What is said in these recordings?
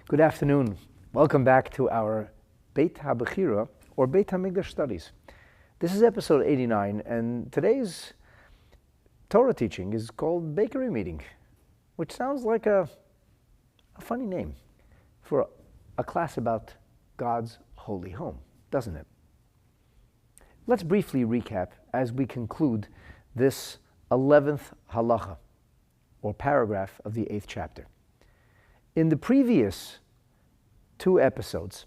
Good afternoon. Welcome back to our Beit HaBechira or Beit HaMikdash studies. This is episode 89, and today's Torah teaching is called Bakery Meeting, which sounds like a funny name for a class about God's holy home, doesn't it? Let's briefly recap as we conclude this 11th halacha, or paragraph of the 8th chapter. In the previous two episodes,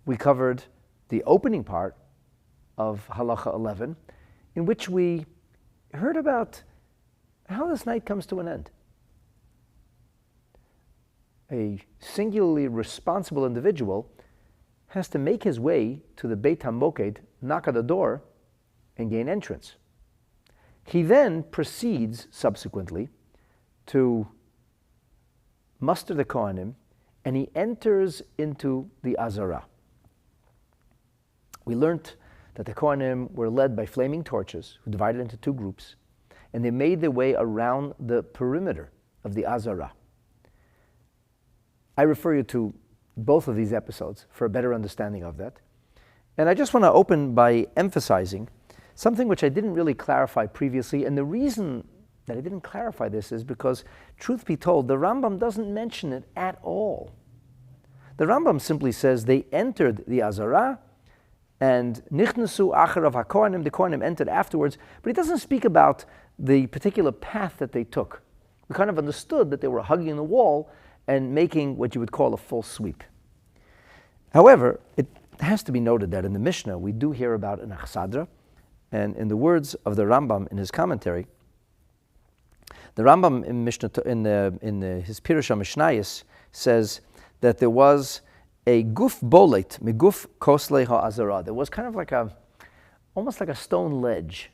we covered the opening part of halacha 11, in which we heard about how this night comes to an end. A singularly responsible individual has to make his way to the Beit HaMoked, knock at the door, and gain entrance. He then proceeds subsequently to muster the Kohanim, and he enters into the Azara. We learned that the Kohanim were led by flaming torches, who divided into two groups, and they made their way around the perimeter of the Azara. I refer you to both of these episodes for a better understanding of that. And I just want to open by emphasizing something which I didn't really clarify previously, and the reason that I didn't clarify this is because, truth be told, the Rambam doesn't mention it at all. The Rambam simply says they entered the Azara and nichnasu acharav hakohanim, the Kohanim entered afterwards, but he doesn't speak about the particular path that they took. We kind of understood that they were hugging the wall and making what you would call a full sweep. However, it has to be noted that in the Mishnah we do hear about an achsadra, and in the words of the Rambam in his commentary, the Rambam in Mishnah, his Pirush HaMishnayos says that there was a guf bolet miguf koslei ha'azara. There was kind of almost like a stone ledge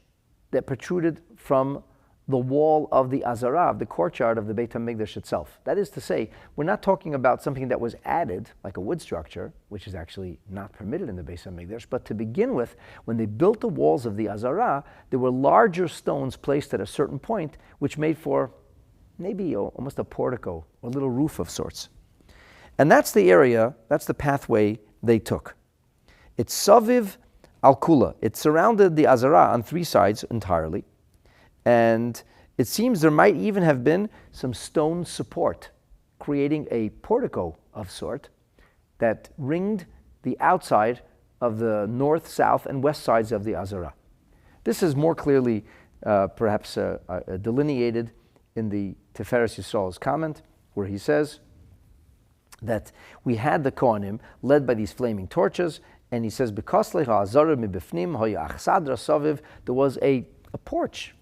that protruded from the wall of the Azara, of the courtyard of the Beit HaMikdash itself. That is to say, we're not talking about something that was added, like a wood structure, which is actually not permitted in the Beit HaMikdash, but to begin with, when they built the walls of the Azara, there were larger stones placed at a certain point, which made for maybe almost a portico, or a little roof of sorts. And that's the area, that's the pathway they took. It's Saviv al-Kula. It surrounded the Azara on three sides entirely. And it seems there might even have been some stone support, creating a portico of sort that ringed the outside of the north, south, and west sides of the Azara. This is more clearly perhaps delineated in the Tiferes Yisrael's comment, where he says that we had the Kohanim led by these flaming torches, and he says, because there was a porch.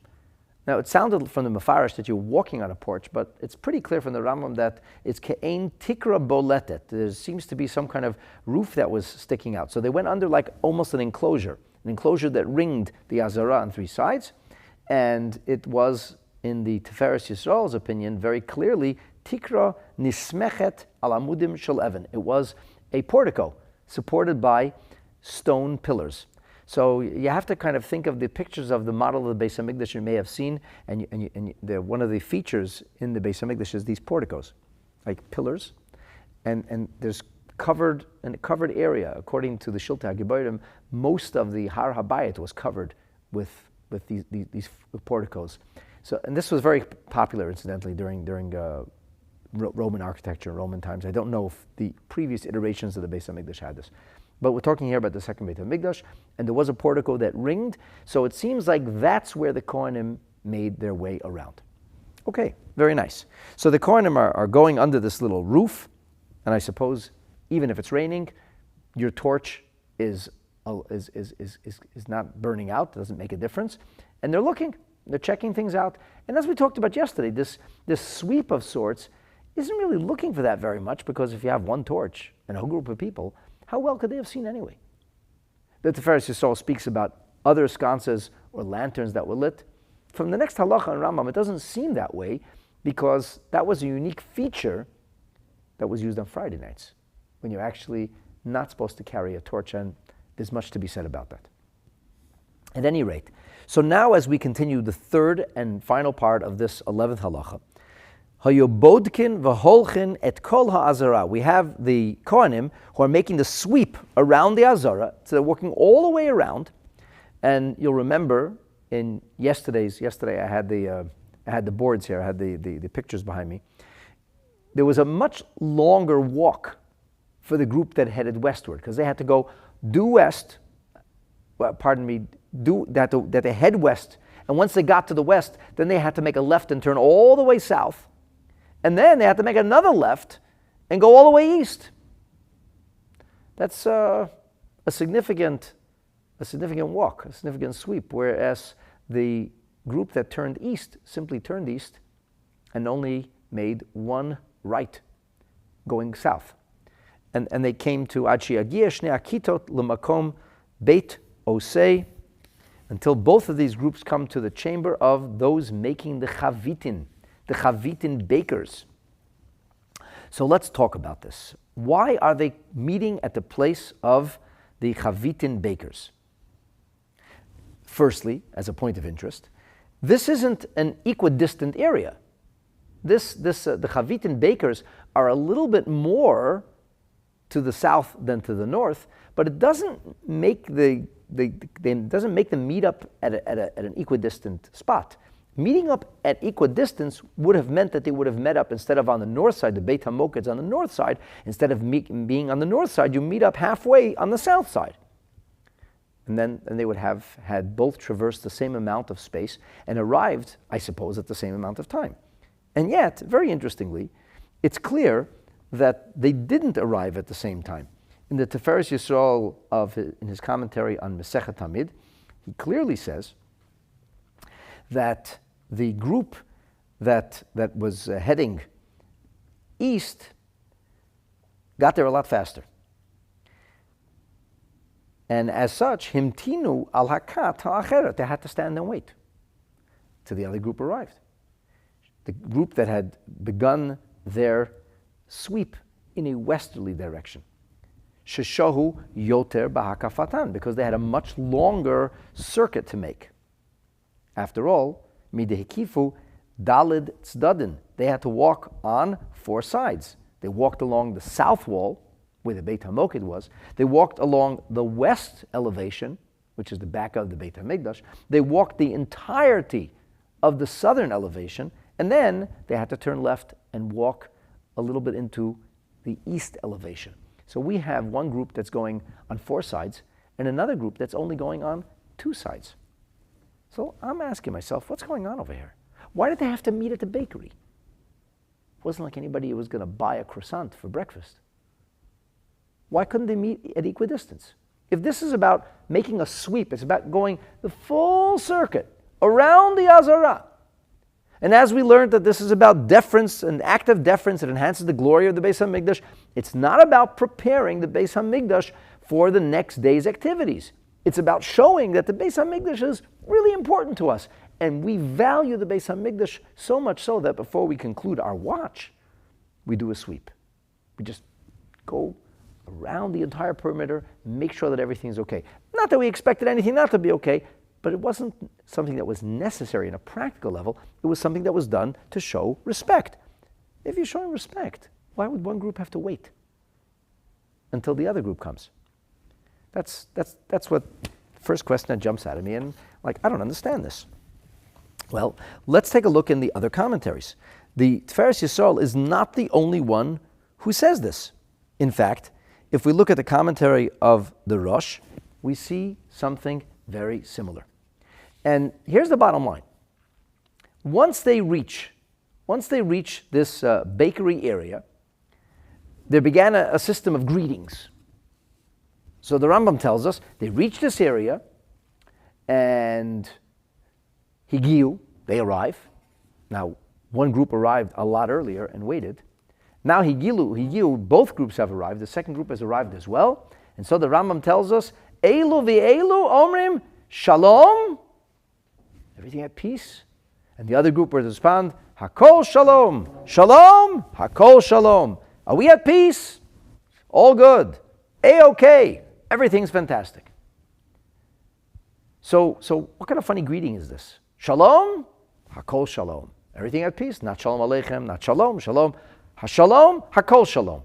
Now, it sounded from the Mefarish that you're walking on a porch, but it's pretty clear from the Rambam that it's ke'ein tikra boletet. There seems to be some kind of roof that was sticking out. So they went under like almost an enclosure that ringed the Azara on three sides, and it was, in the Tiferes Yisrael's opinion, very clearly tikra nismechet al amudim shel even. It was a portico supported by stone pillars. So you have to kind of think of the pictures of the model of the Beit HaMikdash you may have seen, and one of the features in the Beit HaMikdash is these porticos, like pillars, and there's covered area. According to the Hilchot HaGiborim, most of the Har HaBayit was covered with these porticos. So, and this was very popular, incidentally, during Roman architecture, Roman times. I don't know if the previous iterations of the Beit HaMikdash had this. But we're talking here about the second Beit HaMikdash, and there was a portico that ringed, so it seems like that's where the Kohanim made their way around. Okay, very nice. So the Kohanim are going under this little roof, and I suppose even if it's raining, your torch is not burning out, doesn't make a difference. And they're looking, they're checking things out. And as we talked about yesterday, this sweep of sorts isn't really looking for that very much, because if you have one torch and a whole group of people, how well could they have seen anyway? The Tiferes Yisrael speaks about other sconces or lanterns that were lit. From the next halacha in Rambam, it doesn't seem that way, because that was a unique feature that was used on Friday nights, when you're actually not supposed to carry a torch, and there's much to be said about that. At any rate, so now as we continue the third and final part of this 11th halacha, Hayobodkin v'holchin et kol ha'azara. We have the Kohanim who are making the sweep around the Azara. So they're working all the way around. And you'll remember in yesterday I had the boards here, I had the pictures behind me. There was a much longer walk for the group that headed westward, because they had to go due west, that they head west, and once they got to the west, then they had to make a left and turn all the way south, and then they had to make another left and go all the way east. That's a significant walk, a significant sweep, whereas the group that turned east simply turned east and only made one right, going south. And they came to Ad she'yagia shnei akitot l'makom Beit Osei, until both of these groups come to the chamber of those making the Chavitan Bakers. So let's talk about this. Why are they meeting at the place of the Chavitan Bakers? Firstly, as a point of interest, this isn't an equidistant area. The Chavitan Bakers are a little bit more to the south than to the north, but it doesn't make them meet up at an equidistant spot. Meeting up at equidistance would have meant that they would have met up, instead of on the north side, the Beit HaMikdash on the north side, instead of being on the north side, you meet up halfway on the south side. And then they would have had both traversed the same amount of space and arrived, I suppose, at the same amount of time. And yet, very interestingly, it's clear that they didn't arrive at the same time. In the Tiferes Yisrael in his commentary on Masechet Tamid, he clearly says that the group that was heading east got there a lot faster. And as such, himtinu al hakat ha'acheret, they had to stand and wait till the other group arrived. The group that had begun their sweep in a westerly direction. Sheshahu yoter bahakafatan, because they had a much longer circuit to make. After all, midehikifu dalid tzadin, they had to walk on 4 sides. They walked along the south wall, where the Beit HaMikdash was. They walked along the west elevation, which is the back of the Beit HaMikdash. They walked the entirety of the southern elevation, and then they had to turn left and walk a little bit into the east elevation. So we have one group that's going on 4 sides, and another group that's only going on 2 sides. So I'm asking myself, what's going on over here? Why did they have to meet at the bakery? It wasn't like anybody was going to buy a croissant for breakfast. Why couldn't they meet at equidistance? If this is about making a sweep, it's about going the full circuit around the Azara. And as we learned that this is about deference, an act of deference that enhances the glory of the Beit HaMikdash, it's not about preparing the Beit HaMikdash for the next day's activities. It's about showing that the Beit HaMikdash is really important to us. And we value the Beit HaMikdash so much so that before we conclude our watch, we do a sweep. We just go around the entire perimeter, make sure that everything's okay. Not that we expected anything not to be okay, but it wasn't something that was necessary in a practical level. It was something that was done to show respect. If you're showing respect, why would one group have to wait until the other group comes? That's what the first question that jumps out at me, and I don't understand this. Well, let's take a look in the other commentaries. The Tiferes Yisrael is not the only one who says this. In fact, if we look at the commentary of the Rosh, we see something very similar. And here's the bottom line. Once they reach this bakery area, there began a system of greetings. So the Rambam tells us they reach this area, and Higiu, they arrive. Now, one group arrived a lot earlier and waited. Now Higiu, both groups have arrived. The second group has arrived as well. And so the Rambam tells us, Eilu v'eilu omrim shalom. Everything at peace. And the other group would respond, Hakol shalom. Shalom, hakol shalom. Are we at peace? All good. A-okay. Everything's fantastic. So what kind of funny greeting is this? Shalom, hakol shalom. everything at peace. Not shalom aleichem, not shalom, shalom. Hashalom, hakol shalom.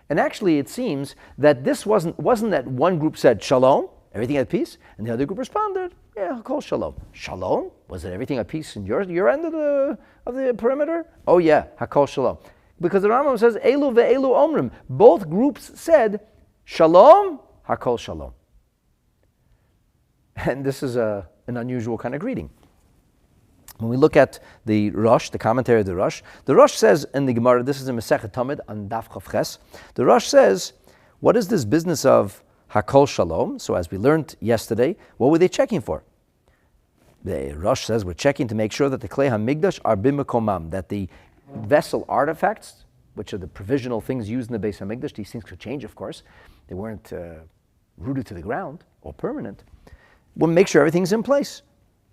And actually it seems that this wasn't that one group said shalom, everything at peace, and the other group responded, yeah, hakol shalom. Shalom? Was it everything at peace in your end of the perimeter? Oh yeah, hakol shalom. Because the Rambam says, elu ve'elu omrim. Both groups said, shalom, hakol shalom. And this is an unusual kind of greeting. When we look at the Rosh, the commentary of the Rosh says in the Gemara, this is in Masechet Tamid on Daf Chav Ches, the Rosh says, what is this business of hakol shalom? So as we learned yesterday, what were they checking for? The Rosh says we're checking to make sure that the Klei HaMikdash are b'mekomam, that the vessel artifacts, which are the provisional things used in the Beit HaMikdash, these things could change, of course. They weren't rooted to the ground or permanent. We'll make sure everything's in place.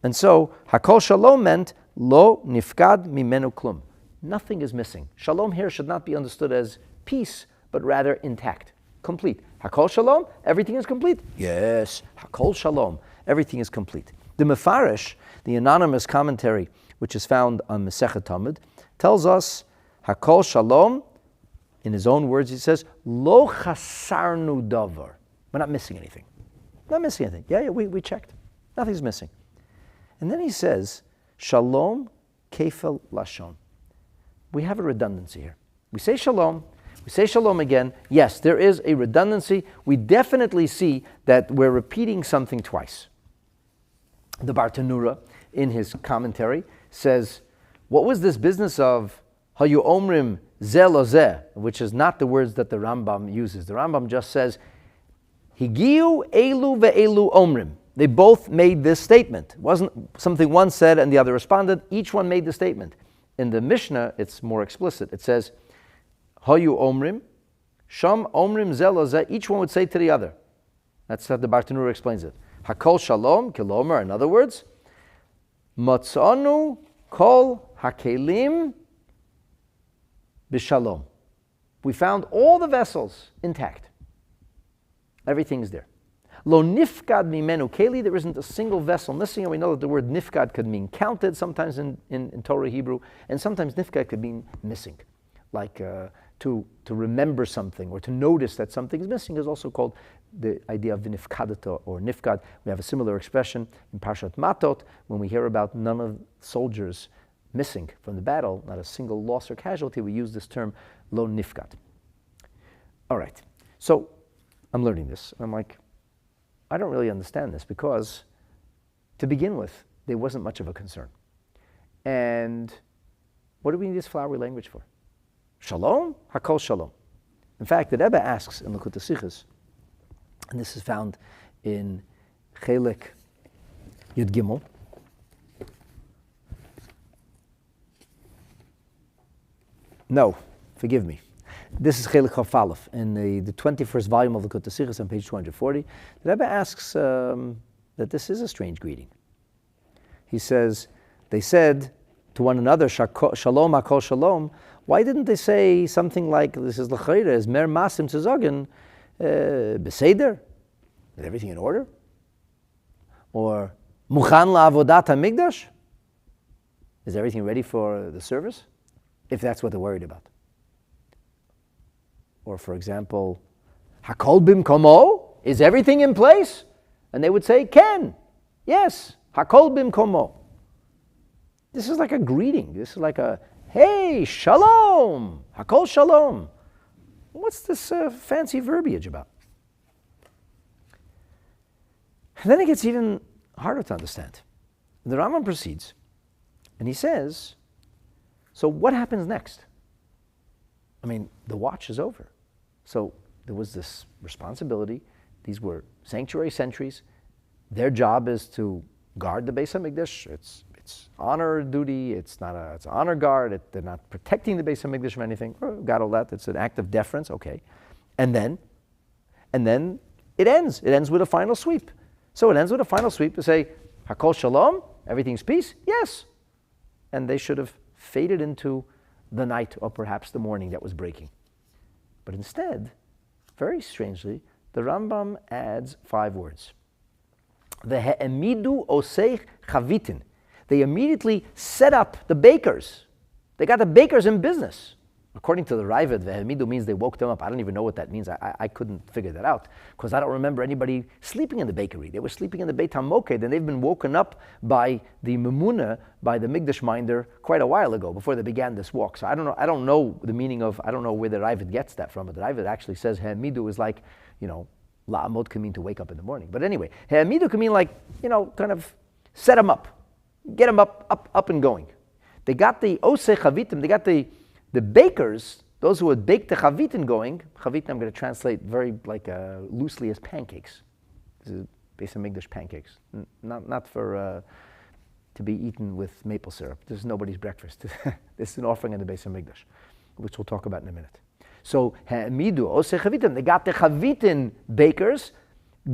And so, hakol shalom meant lo nifkad mimenu klum. Nothing is missing. Shalom here should not be understood as peace, but rather intact, complete. Hakol shalom, everything is complete. Yes, hakol shalom, everything is complete. The Mefarish, the anonymous commentary, which is found on Masechet Tamid, tells us hakol shalom. In his own words, he says lo chasarnu davar. We're not missing anything. Not missing anything. Yeah, we checked. Nothing's missing. And then he says, shalom kefel lashon. We have a redundancy here. We say shalom again. Yes, there is a redundancy. We definitely see that we're repeating something twice. The Bartanura, in his commentary, says, what was this business of hayu omrim zeh lo zeh, which is not the words that the Rambam uses. The Rambam just says, Higiu elu ve'elu omrim. They both made this statement. It wasn't something one said and the other responded. Each one made the statement. In the Mishnah, it's more explicit. It says, Hayu omrim, sham omrim zeh lo zeh. Each one would say to the other. That's how the Bartanura explains it. Hakol shalom, kilomer, in other words, matzanu kol hakelim b'shalom. We found all the vessels intact. Everything is there. Lo nifkad mimenu keli, there isn't a single vessel missing, and we know that the word nifkad could mean counted, sometimes in Torah Hebrew, and sometimes nifkad could mean missing. Like to remember something or to notice that something is missing is also called the idea of nifkadata or nifkad. We have a similar expression in Parshat Matot when we hear about none of soldiers missing from the battle, not a single loss or casualty, we use this term lo nifkad. All right, so I'm learning this. I'm like, I don't really understand this because, to begin with, there wasn't much of a concern. And what do we need this flowery language for? Shalom, hakol shalom. In fact, the Rebbe asks in Hilchot Sichos, and this is found in Chelek Yud Gimel. No, forgive me. This is Chelek Chaf Aleph in the 21st volume of the Hilchot Sichos on page 240. The Rebbe asks that this is a strange greeting. He says, they said to one another, Shalom hakol shalom. Why didn't they say something like, this is l'chayre, is mer masim zu sagen, beseder? Is everything in order? Or muchan la'avodat HaMikdash? Is everything ready for the service? If that's what they're worried about. Or for example, hakol bimkomo? Is everything in place? And they would say, ken, yes, hakol bimkomo. This is like a greeting. This is like a, hey, shalom, hakol shalom. What's this fancy verbiage about? And then it gets even harder to understand. The Rambam proceeds, and he says, so what happens next? I mean, the watch is over. So there was this responsibility. These were sanctuary sentries. Their job is to guard the Beit HaMikdash. It's honor duty. It's an honor guard. They're not protecting the Beit HaMikdash from anything. Got all that. It's an act of deference. Okay. And then it ends. It ends with a final sweep. So it ends with a final sweep to say, hakol shalom, everything's peace? Yes. And they should have faded into the night or perhaps the morning that was breaking. But instead, very strangely, the Rambam adds 5 words. Ve'emidu oseich chavitin. They immediately set up the bakers. They got the bakers in business. According to the Raavad, vehemidu means they woke them up. I don't even know what that means. I couldn't figure that out because I don't remember anybody sleeping in the bakery. They were sleeping in the Beit HaMoked, and they've been woken up by the Memuna, by the Mikdash minder, quite a while ago before they began this walk. So I don't know the meaning of, I don't know where the Raavad gets that from. But the Raavad actually says vehemidu is like, la'amod can mean to wake up in the morning. But anyway, vehemidu can mean like, kind of set them up, get them up and going. They got the oseh chavitim, they got the bakers, those who had baked the chavitan going. Chavitan I'm going to translate very loosely as pancakes. This is Beit HaMikdash pancakes, not for to be eaten with maple syrup. This is nobody's breakfast. This is an offering in the Beit HaMikdash, which we'll talk about in a minute. So ha'amidu oseh chavitan, they got the chavitan bakers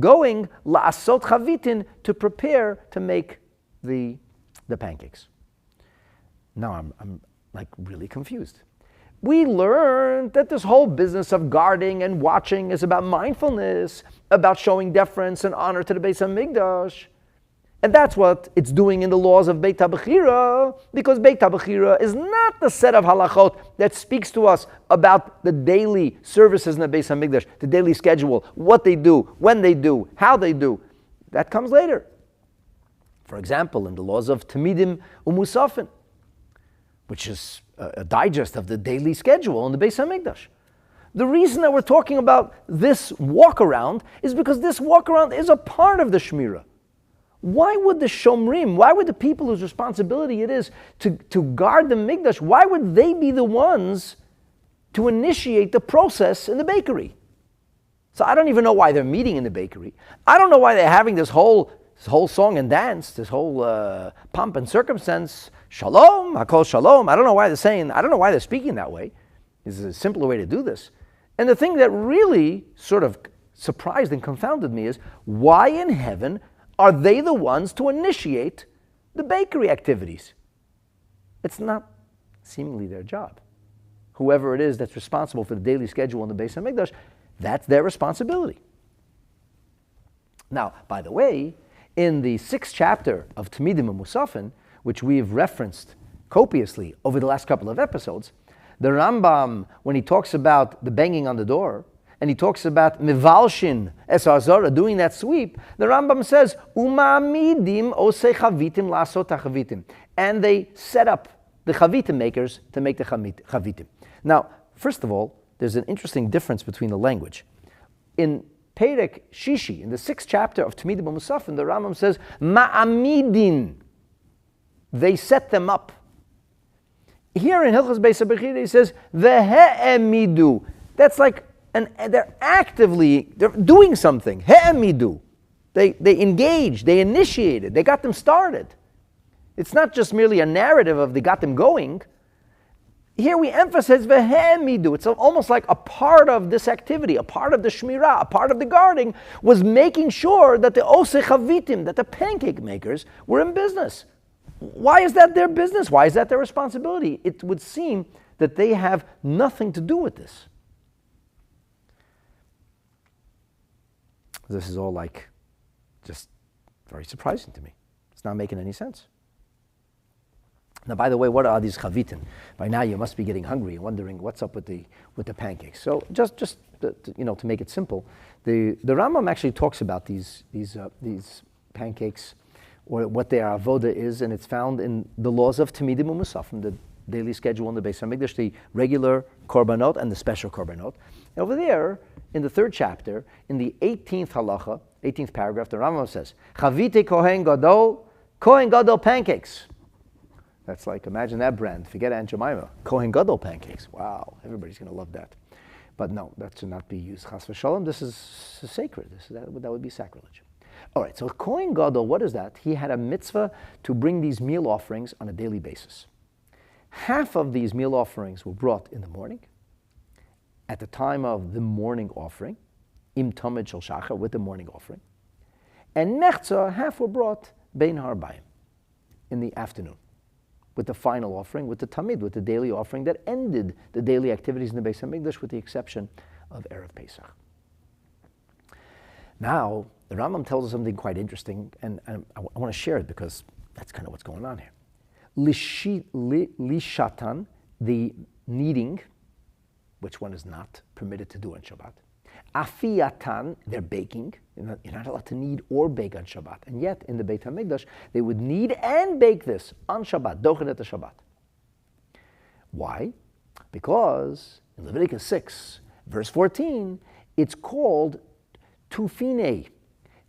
going la'asot chavitin, to prepare to make the pancakes. Now I'm like really confused. We learned that this whole business of guarding and watching is about mindfulness, about showing deference and honor to the Beit HaMikdash. And that's what it's doing in the laws of Beit HaBechira, because Beit HaBechira is not the set of halachot that speaks to us about the daily services in the Beit HaMikdash, the daily schedule, what they do, when they do, how they do. That comes later. For example, in the laws of Tamidim Umusafin, which is a digest of the daily schedule in the Beit HaMikdash. The reason that we're talking about this walk-around is because this walk-around is a part of the Shmirah. Why would the Shomrim, why would the people whose responsibility it is to guard the Mikdash, why would they be the ones to initiate the process in the bakery? So I don't even know why they're meeting in the bakery. I don't know why they're having this whole song and dance, this whole pomp and circumstance. Shalom, Hakol Shalom. I don't know why they're speaking that way. There's a simpler way to do this. And the thing that really sort of surprised and confounded me is, why in heaven are they the ones to initiate the bakery activities? It's not seemingly their job. Whoever it is that's responsible for the daily schedule in the Beit HaMikdash, that's their responsibility. Now, by the way, in the 6th chapter of Tamidim Umusafin, which we've referenced copiously over the last couple of episodes, the Rambam, when he talks about the banging on the door, and he talks about Mivalshin es Azara, doing that sweep, the Rambam says, Umamidim osei chavitim lasot chavitim. And they set up the chavitim makers to make the chavitim. Now, first of all, there's an interesting difference between the language. In Perek Shishi, in the 6th chapter of Tamidim Umusafin, the Rambam says, Ma'amidin. They set them up. Here in Hilchot Beit HaBechira, he says, Vehe'emidu. That's like, they're doing something. He'emidu. They engaged, they initiated, they got them started. It's not just merely a narrative of they got them going. Here we emphasize Vehe'emidu. It's almost like a part of this activity, a part of the Shmirah, a part of the guarding, was making sure that the Oseh Chavitim, that the pancake makers, were in business. Why is that their business? Why is that their responsibility? It would seem that they have nothing to do with this. This is all like just very surprising to me. It's not making any sense. Now, by the way, what are these chavitin? By now, you must be getting hungry and wondering what's up with the pancakes. So, just to make it simple, the Rambam actually talks about these pancakes, or what their avoda is, and it's found in the laws of Tamidim Umusafim, the daily schedule in the Beit HaMikdash, the regular korbanot and the special korbanot. And over there, in the 3rd chapter, in the 18th halacha, 18th paragraph, the Rambam says, Chavite Kohen Gadol pancakes. That's like, imagine that brand. Forget Aunt Jemima. Kohen Gadol pancakes. Wow, everybody's going to love that. But no, that should not be used. Chas v'shalom, this is sacred. That would be sacrilege. All right, so Kohen Gadol, what is that? He had a mitzvah to bring these meal offerings on a daily basis. Half of these meal offerings were brought in the morning, at the time of the morning offering, im tamid shel shachar, with the morning offering. And mechza, half were brought bein harbayim, in the afternoon, with the final offering, with the tamid, with the daily offering that ended the daily activities in the Beit HaMikdash, with the exception of Erev Pesach. Now, the Rambam tells us something quite interesting, and I want to share it because that's kind of what's going on here. Lishatan the kneading, which one is not permitted to do on Shabbat. Afiyatan, they're baking. You're not allowed to knead or bake on Shabbat. And yet, in the Beit HaMikdash, they would knead and bake this on Shabbat, dochenet Shabbat. Why? Because in Leviticus 6, verse 14, it's called tufine.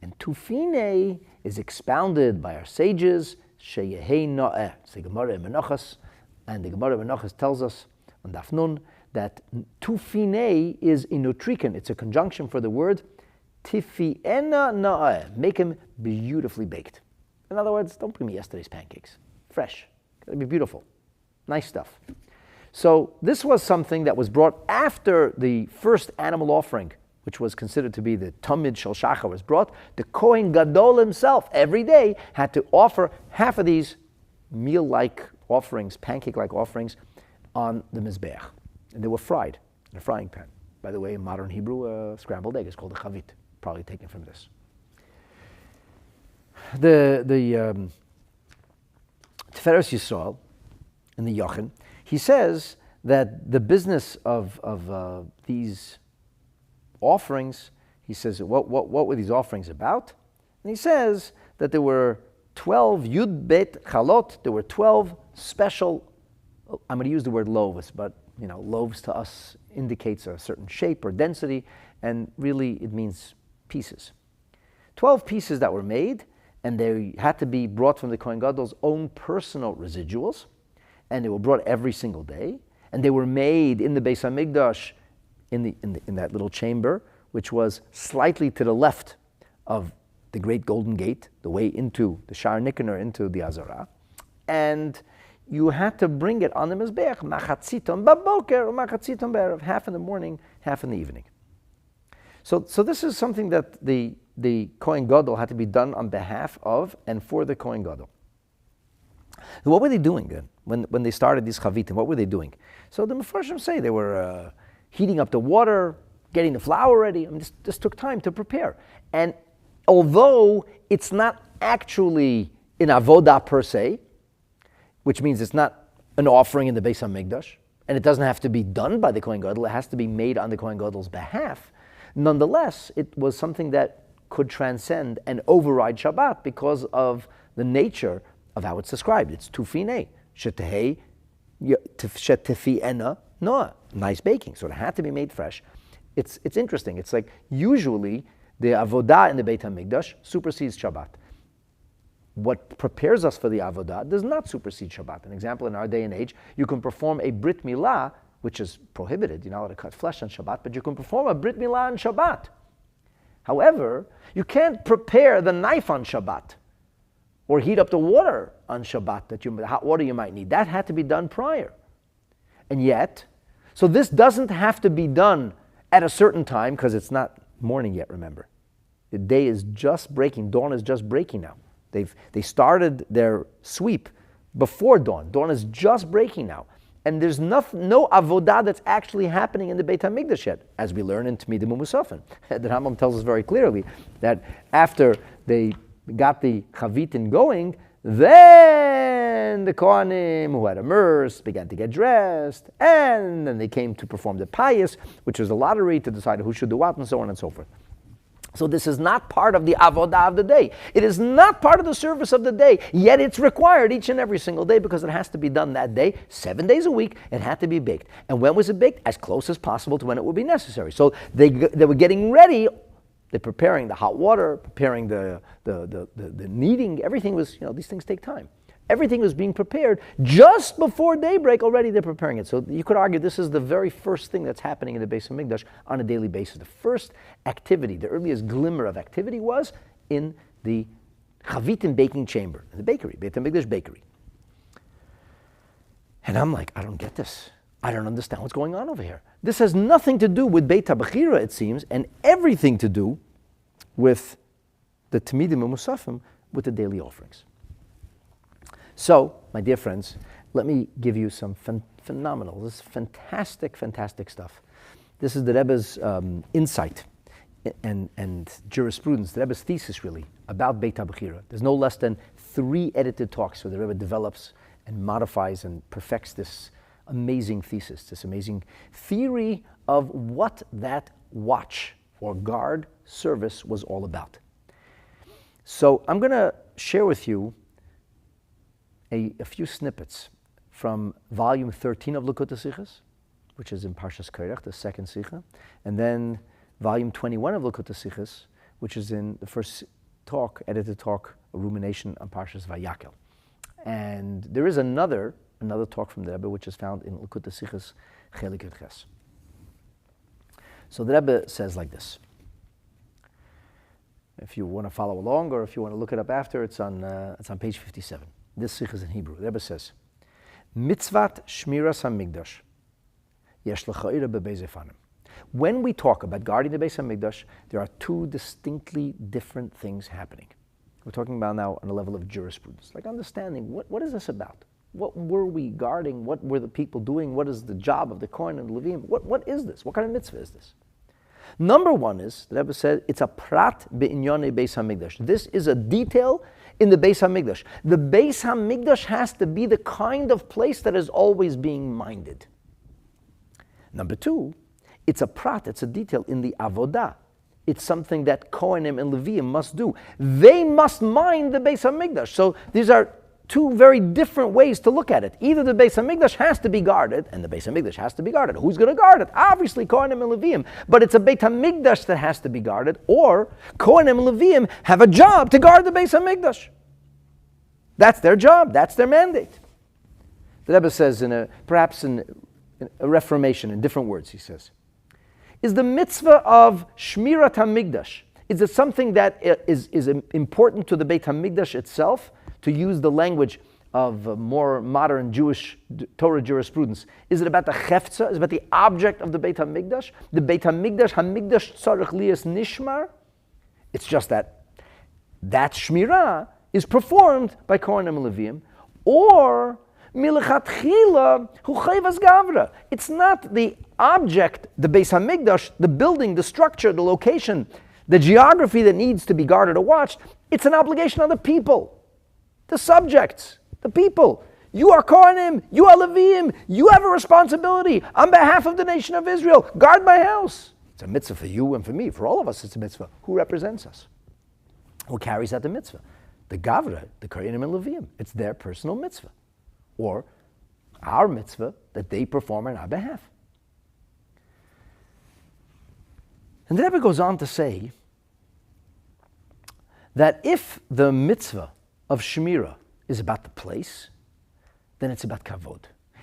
And tufine is expounded by our sages, sheyehei no'eh. It's the Gemara in Menachos, and the Gemara in Menachos tells us on Daf Nun that tufine is a notrican. It's a conjunction for the word tifiena no'eh. Make him beautifully baked. In other words, don't bring me yesterday's pancakes. Fresh. Gotta be beautiful. Nice stuff. So this was something that was brought after the first animal offering, which was considered to be the Tamid Shel Shachar, was brought. The Kohen Gadol himself, every day, had to offer half of these meal-like offerings, pancake-like offerings, on the Mizbeach. And they were fried in a frying pan. By the way, in modern Hebrew, scrambled egg is called a chavit, probably taken from this. The Tiferes Yisrael, in the Yochen, he says that the business of these offerings, he says, what were these offerings about? And he says that there were 12 Yud Bet Chalot, there were 12 special, I'm going to use the word loaves, but loaves to us indicates a certain shape or density, and really it means pieces. 12 pieces that were made, and they had to be brought from the Kohen Gadol's own personal residuals, and they were brought every single day, and they were made in the Beit HaMikdash in that little chamber, which was slightly to the left of the Great Golden Gate, the way into the Shar Nikanor, into the Azara, and you had to bring it on the Mizbeach, machatziton baboker, machatziton be'erev, half in the morning, half in the evening. So this is something that the Kohen Gadol had to be done on behalf of and for the Kohen Gadol. What were they doing then? When they started these chavitim, what were they doing? So the Mefarshim say they were heating up the water, getting the flour ready. I mean, this took time to prepare. And although it's not actually an avodah per se, which means it's not an offering in the Beit HaMikdash, and it doesn't have to be done by the Kohen Gadol, it has to be made on the Kohen Gadol's behalf. Nonetheless, it was something that could transcend and override Shabbat because of the nature of how it's described. It's tufine, shetehei, shetefiena, noah, nice baking. So it had to be made fresh. It's interesting. It's like usually the avodah in the Beit HaMikdash supersedes Shabbat. What prepares us for the avodah does not supersede Shabbat. An example, in our day and age, you can perform a brit milah, which is prohibited. You're not allowed to cut flesh on Shabbat, but you can perform a brit milah on Shabbat. However, you can't prepare the knife on Shabbat or heat up the water on Shabbat, the hot water you might need. That had to be done prior. And yet, so this doesn't have to be done at a certain time because it's not morning yet, remember. The day is just breaking. Dawn is just breaking now. They started their sweep before dawn. Dawn is just breaking now. And there's no avodah that's actually happening in the Beit HaMikdash yet, as we learn in Tmidim U'Musafin. The Rambam tells us very clearly that after they got the Chavitin going, then the Kohanim who had immersed began to get dressed, and then they came to perform the payas, which was a lottery to decide who should do what, and so on and so forth. So this is not part of the avodah of the day. It is not part of the service of the day, yet it's required each and every single day because it has to be done that day, 7 days a week. It had to be baked. And when was it baked? As close as possible to when it would be necessary. So they were getting ready. They're preparing the hot water, preparing the kneading. Everything was, these things take time. Everything was being prepared just before daybreak. Already they're preparing it. So you could argue this is the very first thing that's happening in the Beit HaMikdash on a daily basis. The first activity, the earliest glimmer of activity was in the Chavitan baking chamber, in the bakery, Beit HaMikdash bakery. And I'm like, I don't get this. I don't understand what's going on over here. This has nothing to do with Beit HaBechira, it seems, and everything to do with the Tmidim U'Musafim, with the daily offerings. So, my dear friends, let me give you some phenomenal, this is fantastic stuff. This is the Rebbe's insight and jurisprudence, the Rebbe's thesis really, about Beit HaBechira. There's no less than 3 edited talks where the Rebbe develops and modifies and perfects this amazing thesis, this amazing theory of what that watch or guard service was all about. So I'm going to share with you a few snippets from volume 13 of Hilchot Sichos, which is in Parshas Korach, the second Sicha, and then volume 21 of Hilchot Sichos, which is in the first talk, edited talk, a rumination on Parshas Vayakel. And there is another talk from the Rebbe, which is found in Hilchot Sichos, Chelik Yud Ches. So the Rebbe says like this. If you want to follow along, or if you want to look it up after, it's on page 57. This Sikh is in Hebrew. The Rebbe says, Mitzvat Shmiras HaMikdash Yesh L'cha'ira Bebeis Efanim. When we talk about guarding the Beit HaMikdash, there are two distinctly different things happening. We're talking about now on a level of jurisprudence, like understanding what is this about? What were we guarding? What were the people doing? What is the job of the Kohen and the Levim? What is this? What kind of mitzvah is this? Number one is, the Rebbe said, it's a prat be'inyonei Beit HaMikdash. This is a detail in the Beit HaMikdash. The Beit HaMikdash has to be the kind of place that is always being minded. Number two, it's a prat, it's a detail in the avodah. It's something that Kohanim and Leviim must do. They must mind the Beit HaMikdash. So these are two very different ways to look at it. Either the Beit HaMikdash has to be guarded, and the Beit HaMikdash has to be guarded. Who's going to guard it? Obviously, Kohanim and Leviim. But it's a Beit HaMikdash that has to be guarded, or Kohanim and Leviim have a job to guard the Beit HaMikdash. That's their job. That's their mandate. The Rebbe says, perhaps in a reformation, in different words, he says, is the mitzvah of Shmirat HaMikdash, is it something that is important to the Beit HaMikdash itself? To use the language of more modern Jewish Torah jurisprudence, is it about the chefza? Is it about the object of the Beit HaMikdash? The Beit HaMikdash tzarich liyas nishmar? It's just that shmirah is performed by Kohanim and Leviim, or milechatchila hu chayvas gavra. It's not the object, the Beit HaMikdash, the building, the structure, the location, the geography that needs to be guarded or watched. It's an obligation on the people. The subjects, the people. You are Kohanim, you are Leviim, you have a responsibility on behalf of the nation of Israel. Guard my house. It's a mitzvah for you and for me. For all of us, it's a mitzvah. Who represents us? Who carries out the mitzvah? The Gavra, the Kohanim and Leviim. It's their personal mitzvah. Or our mitzvah that they perform on our behalf. And the Rebbe goes on to say that if the mitzvah of Shemira is about the place, then it's about kavod.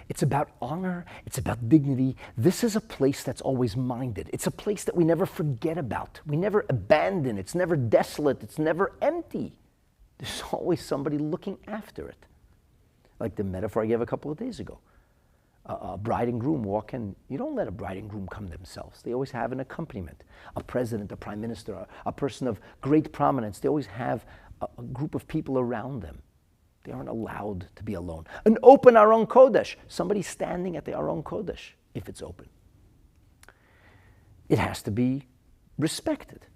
It's about honor, it's about dignity. This is a place that's always minded. It's a place that we never forget about. We never abandon. It's never desolate. It's never empty. There's always somebody looking after it. Like the metaphor I gave a couple of days ago. A bride and groom walk in. You don't let a bride and groom come themselves. They always have an accompaniment. A president, a prime minister, a person of great prominence. They always have a group of people around them. They aren't allowed to be alone. An open Aron Kodesh, somebody standing at the Aron Kodesh, if it's open. It has to be respected.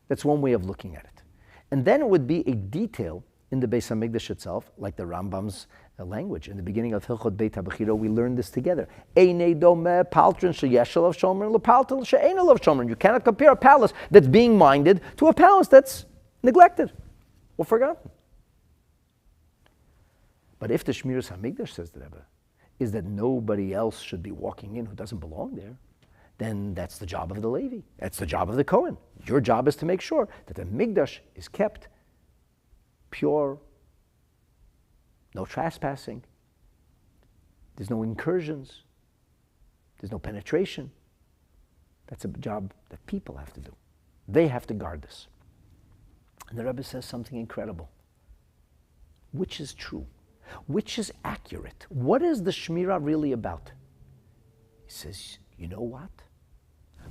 That's one way of looking at it. And then it would be a detail in the Beit HaMikdash itself, like the Rambam's language. In the beginning of Hilchot Beit HaBechira, we learned this together. Einei domeh paltrin sheyesh alav shomer lepaltrin she'ein alav shomer. You cannot compare a palace that's being minded to a palace that's neglected or forgotten. But if the Shmiras HaMikdash, says the Rebbe, is that nobody else should be walking in who doesn't belong there, then that's the job of the Levi. That's the job of the Kohen. Your job is to make sure that the Mikdash is kept pure, no trespassing, there's no incursions, there's no penetration. That's a job that people have to do. They have to guard this. And the Rebbe says something incredible. Which is true? Which is accurate? What is the Shmirah really about? He says, you know what?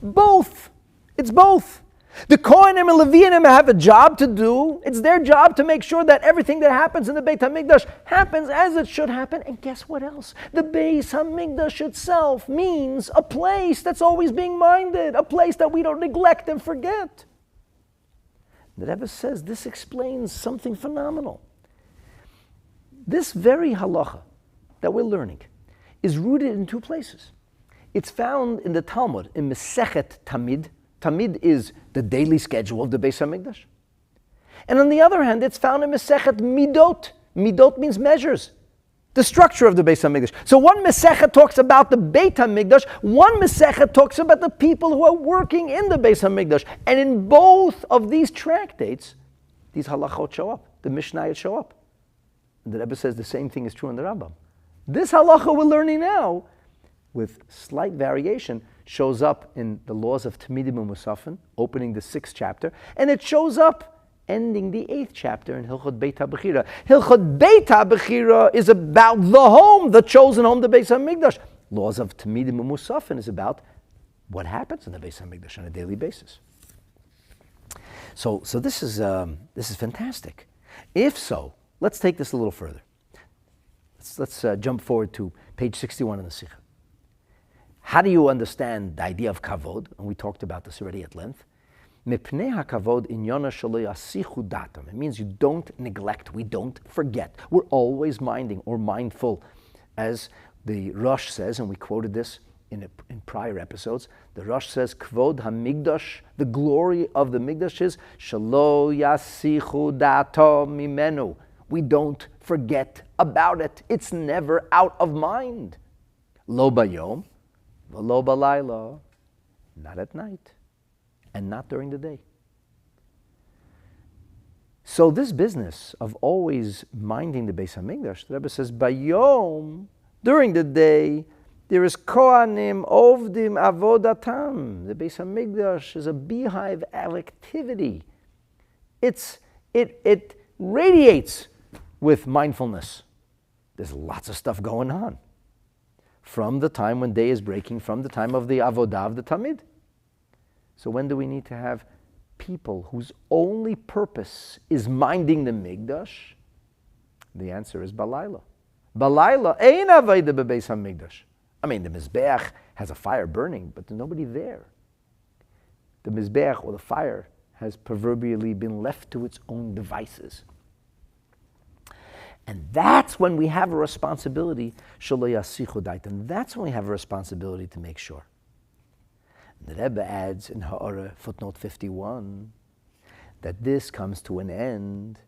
Both! It's both! The Kohanim and Leviim have a job to do. It's their job to make sure that everything that happens in the Beit HaMikdash happens as it should happen. And guess what else? The Beit HaMikdash itself means a place that's always being minded, a place that we don't neglect and forget. The Rebbe says this explains something phenomenal. This very halacha that we're learning is rooted in two places. It's found in the Talmud, in Mesechet Tamid. Tamid is the daily schedule of the Beit HaMikdash. And on the other hand, it's found in Mesechet Midot. Midot means measures. The structure of the Beit HaMikdash. So one Mesechet talks about the Beit HaMikdash, one Mesechet talks about the people who are working in the Beit HaMikdash. And in both of these tractates, these halachot show up, the Mishnayot show up. And the Rebbe says the same thing is true in the Rambam. This halacha we're learning now, with slight variation, shows up in the laws of Tamidim u'Musafin, opening the 6th chapter, and it shows up ending the 8th chapter in Hilchot Beit HaBechira. Hilchot Beit HaBechira is about the home, the chosen home, the Beit HaMikdash. Laws of Tamidim u'Musafin is about what happens in the Beit HaMikdash on a daily basis. So this is fantastic. If so, let's take this a little further. Let's jump forward to page 61 in the Sikha. How do you understand the idea of kavod? And we talked about this already at length. Mipnei hakavod inyana shelo yasichu datam. It means you don't neglect, we don't forget. We're always minding or mindful. As the Rosh says, and we quoted this in prior episodes, the Rosh says, Kvod HaMikdash, the glory of the Mikdash is shelo yasichu datam mimenu. We don't forget about it. It's never out of mind. Lo bayom, lo balayla, not at night, and not during the day. So this business of always minding the Beis HaMikdash, the Rebbe says, bayom, during the day, there is kohanim ovdim avodatam. The Beis HaMikdash is a beehive of activity. It radiates with mindfulness. There's lots of stuff going on. From the time when day is breaking, from the time of the avodah of the tamid. So when do we need to have people whose only purpose is minding the Mikdash? The answer is balayla. Balayla ein avayda bebeis hamikdash. I mean, the Mizbeach has a fire burning, but there's nobody there. The Mizbeach, or the fire, has proverbially been left to its own devices. And that's when we have a responsibility, shelo yasichu dait, and that's when we have a responsibility to make sure. And the Rebbe adds in Ha'ara, footnote 51, that this comes to an end.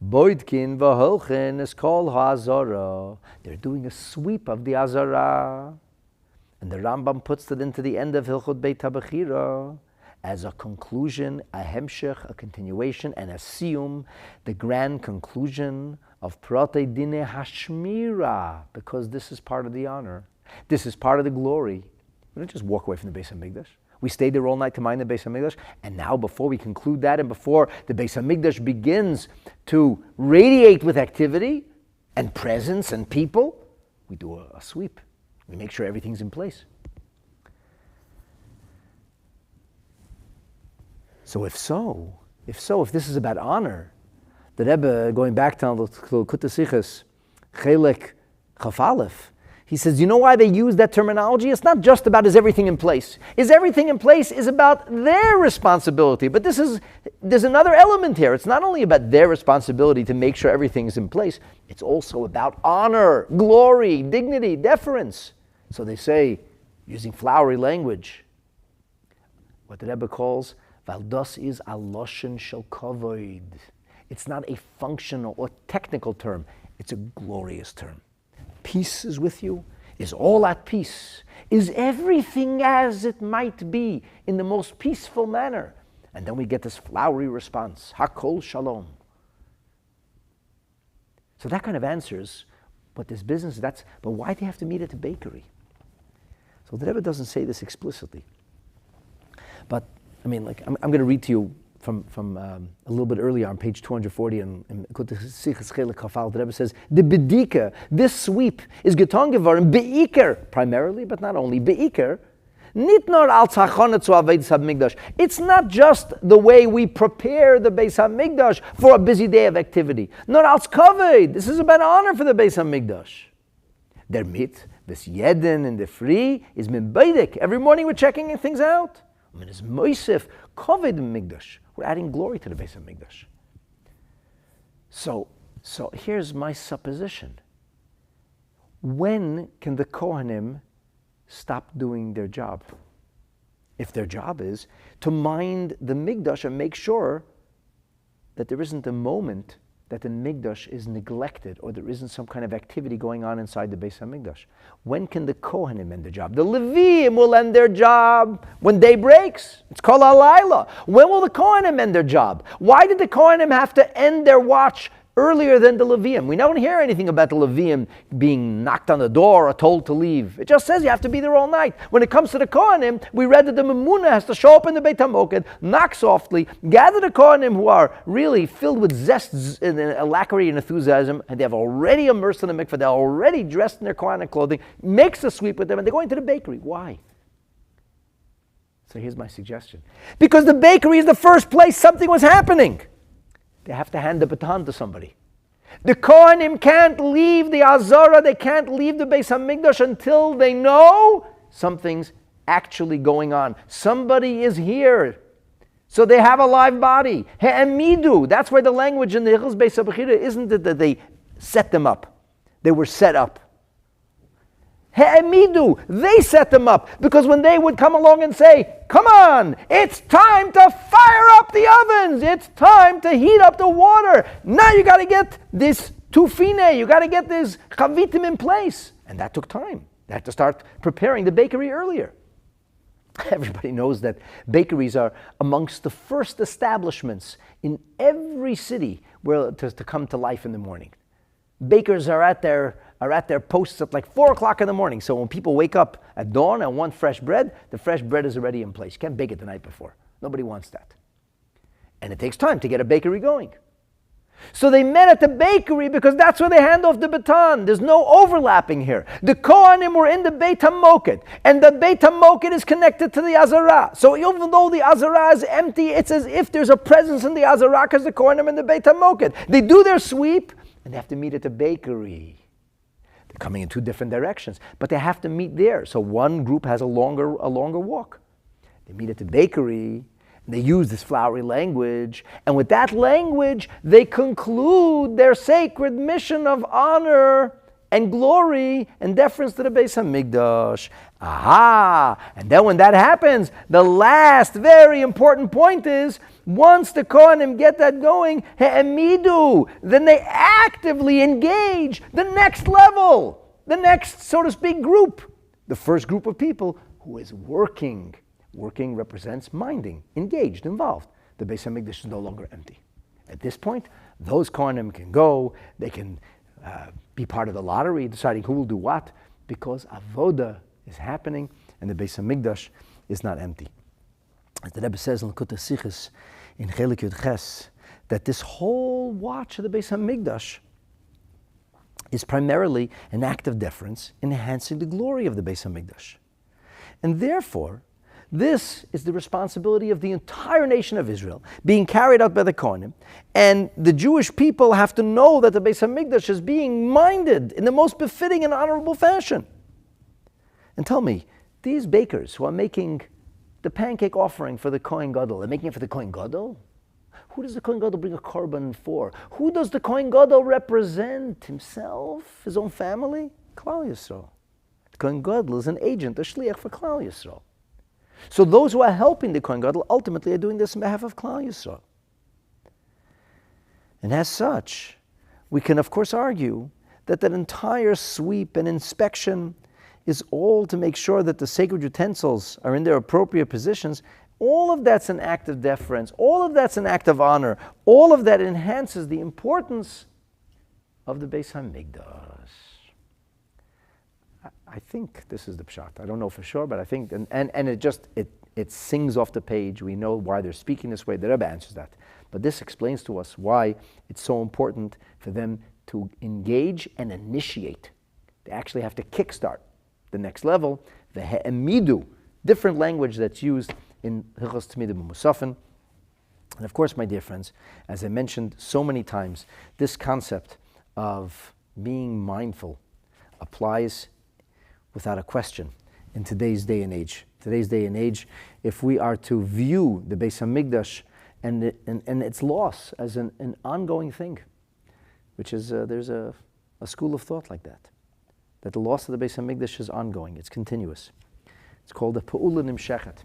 Boidkin v'holchen is called Azara. They're doing a sweep of the Azara. And the Rambam puts it into the end of Hilchot Beit HaBechira as a conclusion, a hemshech, a continuation, and a siyum, the grand conclusion of Protei Dine Hashmira, because this is part of the honor. This is part of the glory. We don't just walk away from the Beit HaMikdash. We stayed there all night to mind the Beit HaMikdash, and now before we conclude that and before the Beit HaMikdash begins to radiate with activity and presence and people, we do a sweep. We make sure everything's in place. So if this is about honor, the Rebbe, going back to Kutei Sichos, Chelek Chaf Aleph, he says, you know why they use that terminology? It's not just about is everything in place. Is everything in place is about their responsibility. But there's another element here. It's not only about their responsibility to make sure everything's in place, it's also about honor, glory, dignity, deference. So they say, using flowery language, what the Rebbe calls, Valdos is aloshen shel kavod. It's not a functional or technical term. It's a glorious term. Peace is with you, is all at peace, is everything as it might be in the most peaceful manner. And then we get this flowery response, Hakol Shalom. So that kind of answers what this business, but why do you have to meet at the bakery? So the Rebbe doesn't say this explicitly. But, I mean, like, I'm going to read to you from a little bit earlier on page 240 in Kutei Sichos Chelek Chaf Aleph, the Rebbe says, the bedika, this sweep, is getan geworden be'iker, primarily, but not only, be'iker, nit nor al tzachona zu Beis HaMikdash. It's not just the way we prepare the Beis HaMikdash for a busy day of activity. Nor als kavod, this is about honor for the Beis HaMikdash. Der mit, this yeden in the free, is min beidek. Every morning we're checking things out. Min is moisef, kavod Mikdash. We're adding glory to the Beis HaMikdash. So here's my supposition. when can the Kohanim stop doing their job? If their job is to mind the Mikdash and make sure that there isn't a moment that the Mikdash is neglected or there isn't some kind of activity going on inside the Beit HaMikdash. When can the Kohanim end their job? The Leviim will end their job when day breaks. It's called Alayla. When will the Kohanim end their job? Why did the Kohanim have to end their watch earlier than the Leviim? We don't hear anything about the Leviim being knocked on the door or told to leave. It just says you have to be there all night. When it comes to the Kohanim, we read that the Memuna has to show up in the Beit HaMoked, knock softly, gather the Kohanim who are really filled with zest and alacrity and enthusiasm, and they have already immersed in the mikveh, they're already dressed in their Kohanic clothing, makes a sweep with them, and they're going to the bakery. Why? So here's my suggestion. Because the bakery is the first place something was happening. They have to hand the baton to somebody. The Kohanim can't leave the Azara, they can't leave the Beit HaMikdash until they know something's actually going on. Somebody is here. So they have a live body. He'emidu. That's why the language in the Hilchot Beit HaBechira isn't it that they set them up. They were set up. He'emidu. They set them up. Because when they would come along and say, come on, it's time to fire up the ovens. It's time to heat up the water. Now you got to get this tufine. You got to get this chavitim in place. And that took time. They had to start preparing the bakery earlier. Everybody knows that bakeries are amongst the first establishments in every city where to come to life in the morning. Bakers are at their posts at like 4 o'clock in the morning. So when people wake up at dawn and want fresh bread, the fresh bread is already in place. You can't bake it the night before. Nobody wants that. And it takes time to get a bakery going. So they met at the bakery because that's where they hand off the baton. There's no overlapping here. The Kohanim were in the Beit HaMoked, and the Beit HaMoked is connected to the Azara. So even though the Azara is empty, it's as if there's a presence in the Azara because the Kohanim in the Beit HaMoked. They do their sweep, and they have to meet at the bakery. They're coming in 2 different directions, but they have to meet there. So one group has a longer walk. They meet at the bakery. They use this flowery language, and with that language, they conclude their sacred mission of honor and glory and deference to the Beit HaMikdash. Aha! And then when that happens, the last very important point is, once the Kohanim get that going, he'emidu, then they actively engage the next level, the next, so to speak, group. The first group of people who is working. Working represents minding, engaged, involved. The Beit HaMikdash is no longer empty. At this point, those Kohanim can go, they can be part of the lottery, deciding who will do what, because avoda is happening and the Beit HaMikdash is not empty. As the Rebbe says in Hilchot Sichos in Chelik Yud Ches, that this whole watch of the Beit HaMikdash is primarily an act of deference in enhancing the glory of the Beit HaMikdash. And therefore, this is the responsibility of the entire nation of Israel, being carried out by the Kohanim. And the Jewish people have to know that the Beit HaMikdash is being minded in the most befitting and honorable fashion. And tell me, these bakers who are making the pancake offering for the Kohen Gadol, they're making it for the Kohen Gadol? Who does the Kohen Gadol bring a korban for? Who does the Kohen Gadol represent? Himself? His own family? Klal Yisrael. The Kohen Gadol is an agent, a shliach for Klal Yisrael. So those who are helping the Kohen Gadol ultimately are doing this on behalf of Klal Yisrael. And as such, we can of course argue that that entire sweep and inspection is all to make sure that the sacred utensils are in their appropriate positions. All of that's an act of deference. All of that's an act of honor. All of that enhances the importance of the Beit HaMikdash. I think this is the pshat. I don't know for sure, but I think, and it sings off the page. We know why they're speaking this way. The Rebbe answers that. But this explains to us why it's so important for them to engage and initiate. They actually have to kickstart the next level, the he'emidu, different language that's used in Hilchos Tmidim Musafin. And of course, my dear friends, as I mentioned so many times, this concept of being mindful applies without a question in today's day and age. Today's day and age, if we are to view the Beit HaMikdash and its loss as an ongoing thing, which is, there's a school of thought like that that the loss of the Beit HaMikdash is ongoing. It's continuous. It's called a Pa'ula Nimshechet.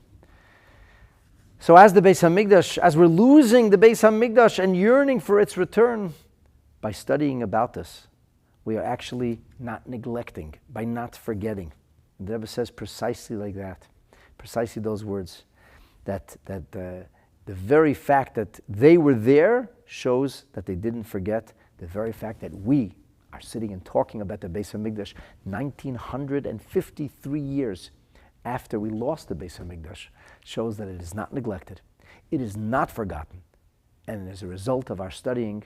So as the Beit HaMikdash, as we're losing the Beit HaMikdash and yearning for its return, by studying about this, we are actually not neglecting, by not forgetting. And the Rebbe says precisely like that, precisely those words, that the very fact that they were there shows that they didn't forget. The very fact that we are sitting and talking about the Beit HaMikdash 1953 years after we lost the Beit HaMikdash shows that it is not neglected, it is not forgotten, and as a result of our studying,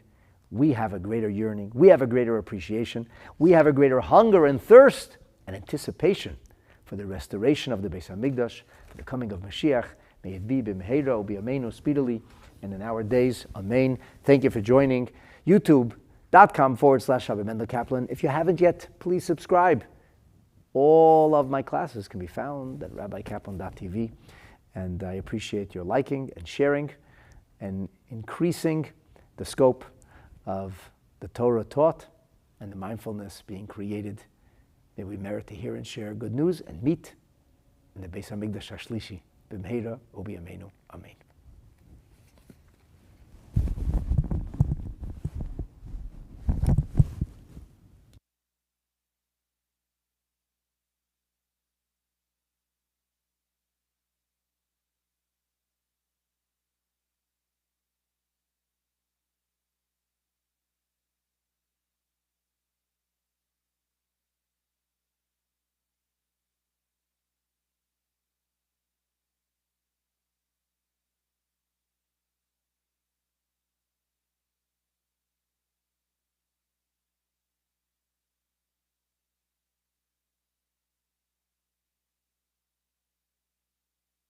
we have a greater yearning, we have a greater appreciation, we have a greater hunger and thirst and anticipation for the restoration of the Beit HaMikdash, for the coming of Mashiach. May it be b'mehera u'bi'ameinu speedily and in our days. Amen. Thank you for joining. YouTube.com/Rabbi Mendel Kaplan. If you haven't yet, please subscribe. All of my classes can be found at rabbikaplan.tv. And I appreciate your liking and sharing and increasing the scope of the Torah taught and the mindfulness being created. May we merit to hear and share good news and meet in the Beit HaMikdash HaShlishi b'mehera u'bi'ameinu. Amen.